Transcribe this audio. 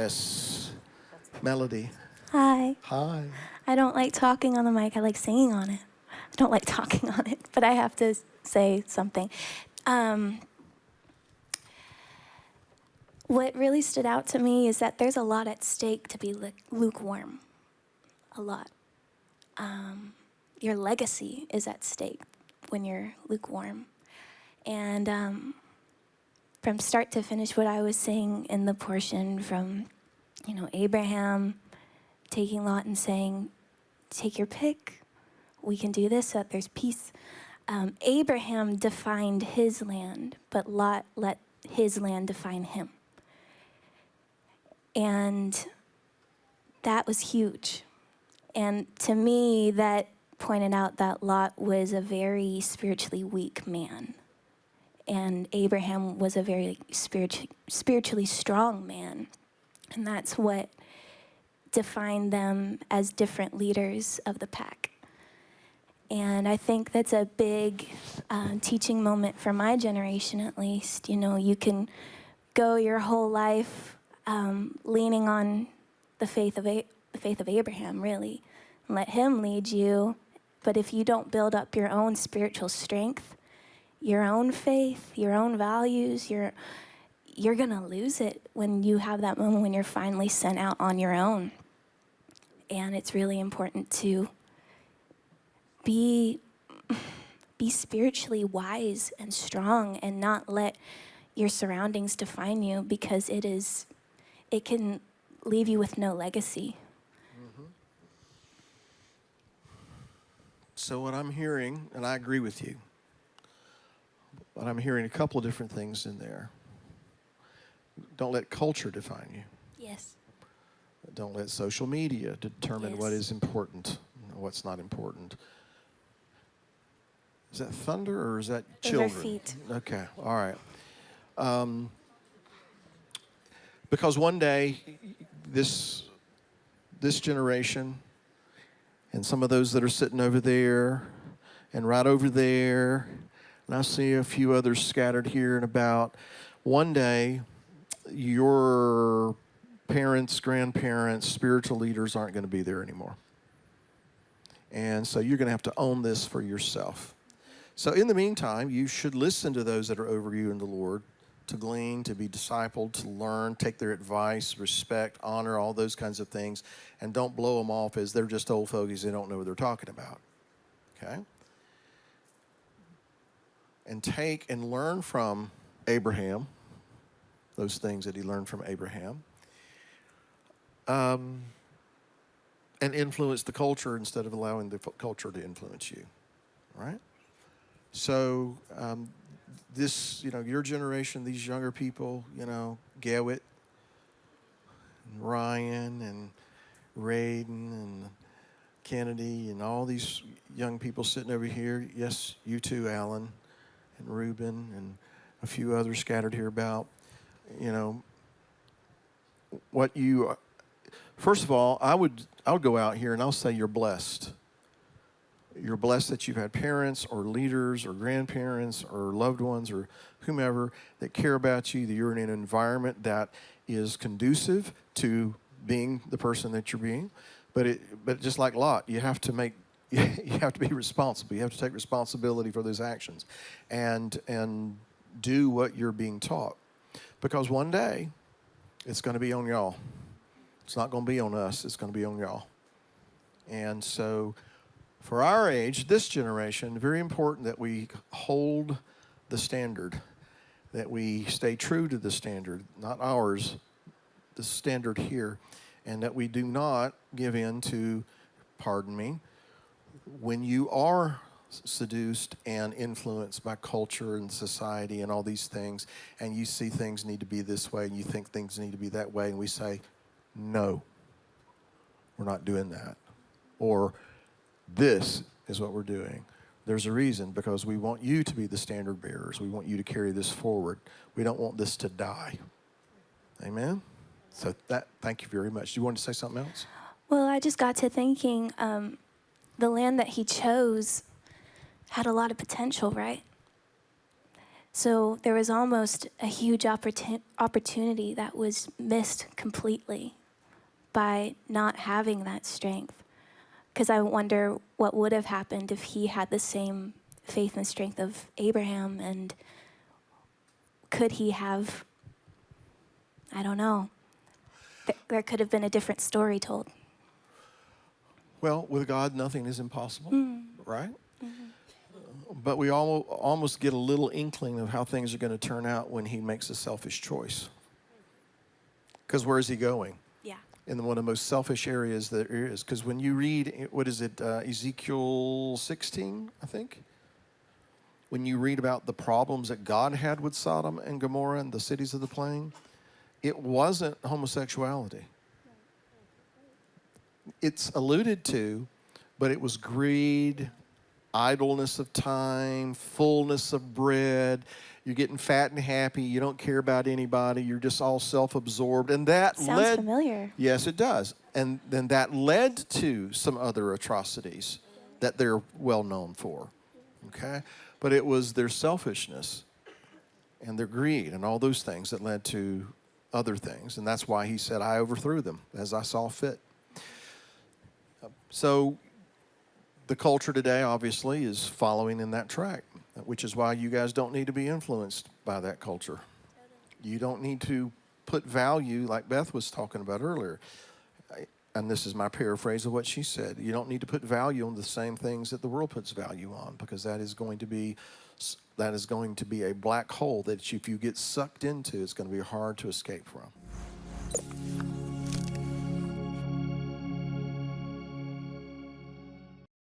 Yes. Melody. Hi. Hi. I don't like talking on the mic. I like singing on it. I don't like talking on it, but I have to say something. What really stood out to me is that there's a lot at stake to be lukewarm. A lot. Your legacy is at stake when you're lukewarm. And from start to finish, what I was saying in the portion from, Abraham taking Lot and saying, take your pick. We can do this so that there's peace. Abraham defined his land, but Lot let his land define him. And that was huge. And to me, that pointed out that Lot was a very spiritually weak man. And Abraham was a very spiritually strong man. And that's what defined them as different leaders of the pack. And I think that's a big teaching moment for my generation, at least. You can go your whole life leaning on the faith of Abraham, really, and let him lead you. But if you don't build up your own spiritual strength, your own faith, your own values, you're gonna lose it when you have that moment when you're finally sent out on your own. And it's really important to be spiritually wise and strong and not let your surroundings define you, because it can leave you with no legacy. Mm-hmm. So what I'm hearing, and I agree with you, but I'm hearing a couple of different things in there. Don't let culture define you. Yes. Don't let social media determine what Yes. is important and what's not important. Is that thunder or is that Those children? are feet. Okay, all right. Because one day, this generation and some of those that are sitting over there and right over there, and I see a few others scattered here and about, one day, your parents, grandparents, spiritual leaders aren't going to be there anymore. And so you're going to have to own this for yourself. So in the meantime, you should listen to those that are over you in the Lord, to glean, to be discipled, to learn, take their advice, respect, honor, all those kinds of things, and don't blow them off as they're just old fogies, they don't know what they're talking about, okay? And take and learn from Abraham, those things that he learned from Abraham, and influence the culture instead of allowing the culture to influence you, right? So this, your generation, these younger people, Garrett, and Ryan, and Raiden, and Kennedy, and all these young people sitting over here. Yes, you too, Alan, and Reuben, and a few others scattered here about, what you. First of all, I would go out here and I'll say you're blessed. You're blessed that you've had parents or leaders or grandparents or loved ones or whomever that care about you, that you're in an environment that is conducive to being the person that you're being. But just like Lot, you have to be responsible. You have to take responsibility for those actions and do what you're being taught. Because one day, it's going to be on y'all. It's not going to be on us. It's going to be on y'all. And so for our age, this generation, very important that we hold the standard, that we stay true to the standard, not ours, the standard here, and that we do not give in to, pardon me, when you are seduced and influenced by culture and society and all these things, and you see things need to be this way and you think things need to be that way, and we say, no, we're not doing that. Or this is what we're doing. There's a reason, because we want you to be the standard bearers. We want you to carry this forward. We don't want this to die. Amen? So thank you very much. Do you want to say something else? Well, I just got to thinking the land that he chose had a lot of potential, right? So there was almost a huge opportunity that was missed completely by not having that strength. Because I wonder what would have happened if he had the same faith and strength of Abraham, and could he have, I don't know, there could have been a different story told. Well, with God, nothing is impossible, right? But we almost get a little inkling of how things are going to turn out when he makes a selfish choice. Because where is he going? Yeah. In one of the most selfish areas there is. Because when you read, what is it, Ezekiel 16, I think? When you read about the problems that God had with Sodom and Gomorrah and the cities of the plain, it wasn't homosexuality. It's alluded to, but it was greed, idleness of time, fullness of bread. You're getting fat and happy. You don't care about anybody. You're just all self-absorbed. And that Sounds familiar. Yes, it does. And then that led to some other atrocities that they're well known for. Okay? But it was their selfishness and their greed and all those things that led to other things. And that's why he said, I overthrew them as I saw fit. So the culture today, obviously, is following in that track, which is why you guys don't need to be influenced by that culture. You don't need to put value, like Beth was talking about earlier. And this is my paraphrase of what she said. You don't need to put value on the same things that the world puts value on, because that is going to be a black hole that if you get sucked into, it's going to be hard to escape from.